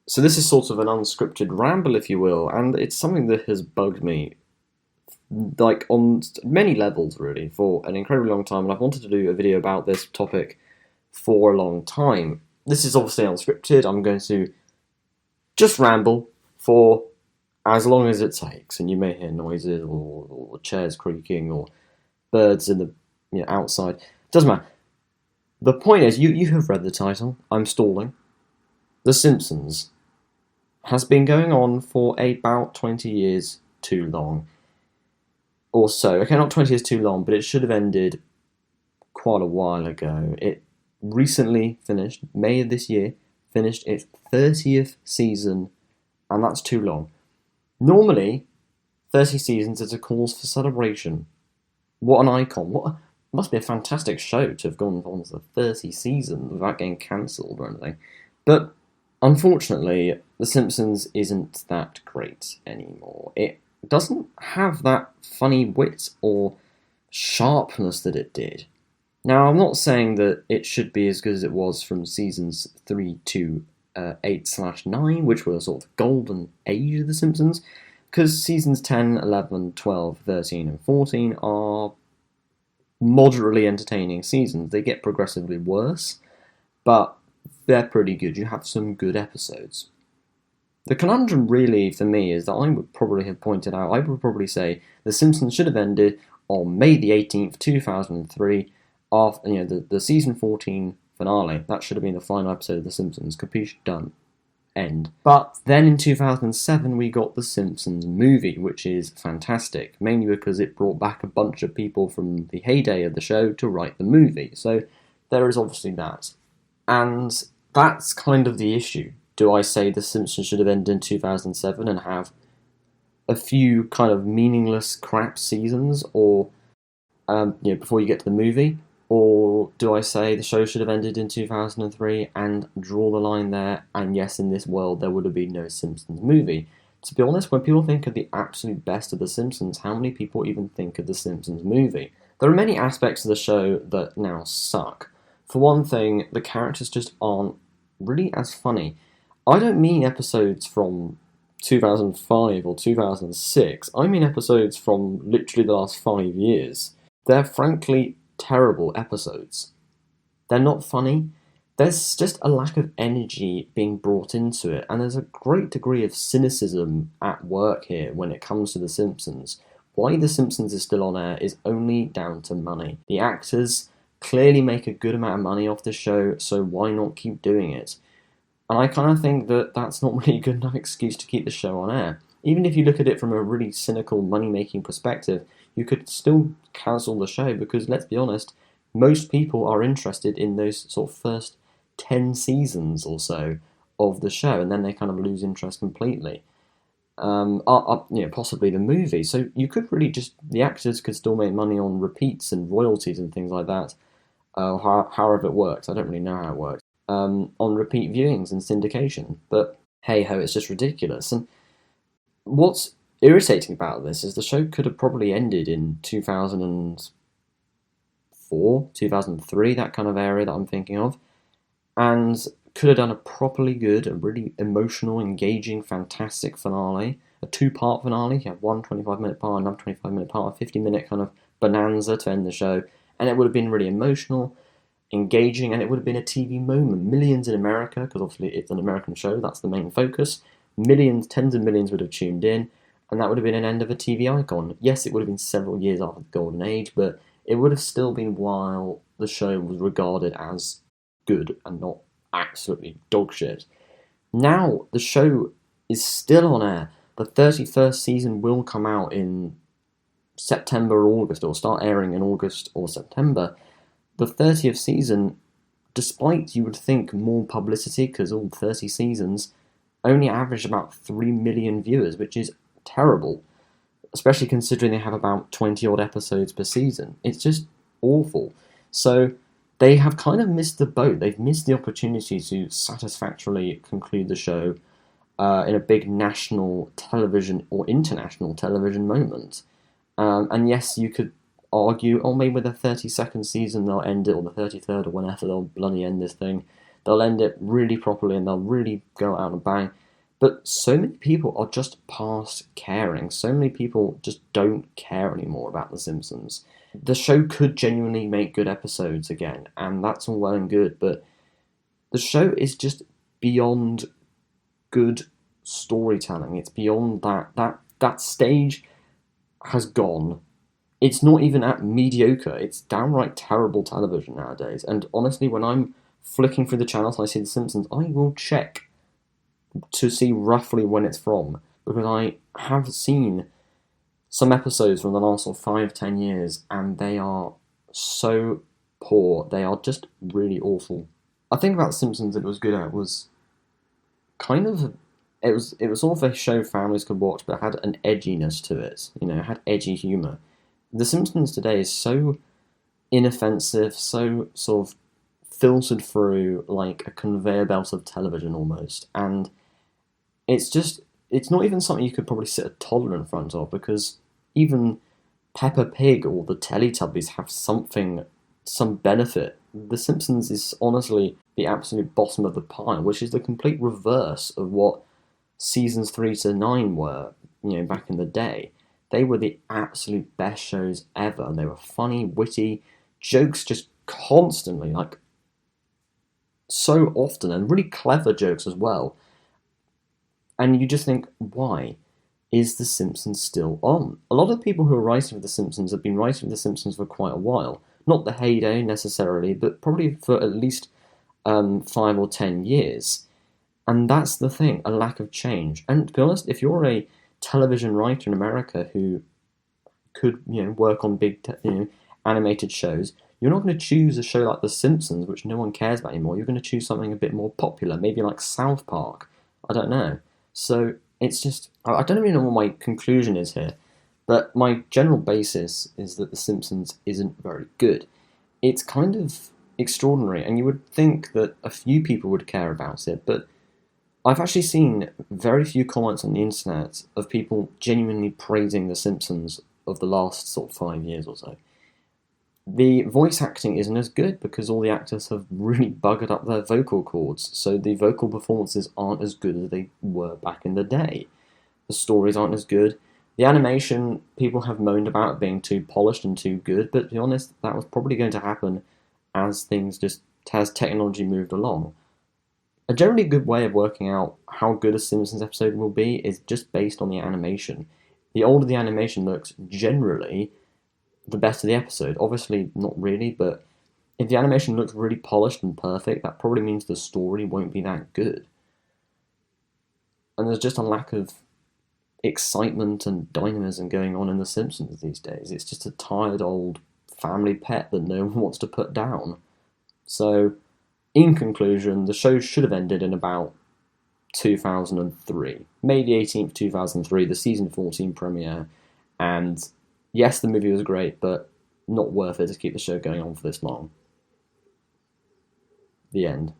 So this is sort of an unscripted ramble, if you will, and it's something that has bugged me, like on many levels, really, for an incredibly long time. And I've wanted to do a video about this topic for a long time. This is obviously unscripted. I'm going to just ramble for as long as it takes, and you may hear noises or chairs creaking or birds in the outside. Doesn't matter. The point is, you have read the title. I'm stalling. The Simpsons has been going on for about 20 years too long. Or so. Okay, not 20 years too long, but it should have ended quite a while ago. It recently finished, May of this year, finished its 30th season, and that's too long. Normally, 30 seasons is a cause for celebration. What an icon. Must be a fantastic show to have gone on to 30 seasons without getting cancelled or anything. But unfortunately, The Simpsons isn't that great anymore. It doesn't have that funny wit or sharpness that it did. Now, I'm not saying that it should be as good as it was from seasons 3 to 8/9, which were sort of the golden age of The Simpsons, because seasons 10, 11, 12, 13, and 14 are moderately entertaining seasons. They get progressively worse, but they're pretty good. You have some good episodes. The conundrum really for me is that I would probably have pointed out, I would probably say The Simpsons should have ended on May the 18th, 2003, after the season 14 finale. That should have been the final episode of The Simpsons. Capiche? Done. End. But then in 2007 we got the Simpsons movie, which is fantastic, mainly because it brought back a bunch of people from the heyday of the show to write the movie. So there is obviously that. And that's kind of the issue. Do I say The Simpsons should have ended in 2007 and have a few kind of meaningless crap seasons, or before you get to the movie? Or do I say the show should have ended in 2003 and draw the line there, and yes, in this world there would have been no Simpsons movie? To be honest, when people think of the absolute best of The Simpsons, how many people even think of The Simpsons movie? There are many aspects of the show that now suck. For one thing, the characters just aren't really as funny. I don't mean episodes from 2005 or 2006, I mean episodes from literally the last 5 years. They're frankly terrible episodes. They're not funny. There's just a lack of energy being brought into it, and there's a great degree of cynicism at work here when it comes to The Simpsons. Why The Simpsons is still on air is only down to money. The actors clearly make a good amount of money off the show, so why not keep doing it? And I kind of think that that's not really a good enough excuse to keep the show on air. Even if you look at it from a really cynical money-making perspective, you could still cancel the show because, let's be honest, most people are interested in those sort of first 10 seasons or so of the show, and then they kind of lose interest completely. Possibly the movie. So you could really the actors could still make money on repeats and royalties and things like that, however it works. I don't really know how it works. On repeat viewings and syndication. But hey ho, it's just ridiculous. And what's irritating about this is the show could have probably ended in 2004, 2003, that kind of area that I'm thinking of, and could have done a properly good, a really emotional, engaging, fantastic finale, a two-part finale. You have one 25-minute part, another 25-minute part, a 50-minute kind of bonanza to end the show, and it would have been really emotional, engaging, and it would have been a TV moment. Millions in America, because obviously it's an American show, that's the main focus. Millions, tens of millions would have tuned in, and that would have been an end of a TV icon. Yes, it would have been several years after the Golden Age, but it would have still been while the show was regarded as good and not absolutely dog shit. Now, the show is still on air. The 31st season will come out in September or August, or start airing in August or September. The 30th season, despite you would think more publicity, because all 30 seasons only averaged about 3 million viewers, which is terrible, especially considering they have about 20 odd episodes per season. It's just awful. So they have kind of missed the boat. They've missed the opportunity to satisfactorily conclude the show in a big national television or international television moment. And yes, you could argue, maybe with the 32nd season they'll end it, or the 33rd, or whenever they'll bloody end this thing, they'll end it really properly and they'll really go out and bang. But so many people are just past caring. So many people just don't care anymore about The Simpsons. The show could genuinely make good episodes again, and that's all well and good, but the show is just beyond good storytelling. It's beyond that. That stage has gone. It's not even at mediocre. It's downright terrible television nowadays. And honestly, when I'm flicking through the channels and I see The Simpsons, I will check to see roughly when it's from, because I have seen some episodes from the last sort of 5-10 years, and they are so poor. They are just really awful. I think about The Simpsons that it was good at was kind of it was sort of a show families could watch, but had an edginess to it. You know, it had edgy humour. The Simpsons today is so inoffensive, so sort of filtered through like a conveyor belt of television almost, and it's not even something you could probably sit a toddler in front of, because even Peppa Pig or the Teletubbies have some benefit. The Simpsons is honestly the absolute bottom of the pile, which is the complete reverse of what seasons 3 to 9 were, back in the day. They were the absolute best shows ever, and they were funny, witty, jokes just constantly, like so often, and really clever jokes as well. And you just think, why is The Simpsons still on? A lot of people who are writing for The Simpsons have been writing for The Simpsons for quite a while. Not the heyday necessarily, but probably for at least 5 or 10 years. And that's the thing, a lack of change. And to be honest, if you're a television writer in America who could, work on big, animated shows, you're not going to choose a show like The Simpsons, which no one cares about anymore. You're going to choose something a bit more popular, maybe like South Park. I don't know. So it's just, I don't even know what my conclusion is here, but my general basis is that The Simpsons isn't very good. It's kind of extraordinary, and you would think that a few people would care about it, but I've actually seen very few comments on the internet of people genuinely praising The Simpsons of the last sort of 5 years or so. The voice acting isn't as good because all the actors have really buggered up their vocal cords, so the vocal performances aren't as good as they were back in the day. The stories aren't as good. The animation, people have moaned about being too polished and too good, but to be honest, that was probably going to happen as technology moved along. A generally good way of working out how good a Simpsons episode will be is just based on the animation. The older the animation looks, generally, the better the episode. Obviously, not really, but if the animation looks really polished and perfect, that probably means the story won't be that good. And there's just a lack of excitement and dynamism going on in The Simpsons these days. It's just a tired old family pet that no one wants to put down. So, in conclusion, the show should have ended in about 2003. May the 18th, 2003, the season 14 premiere, and yes, the movie was great, but not worth it to keep the show going on for this long. The end.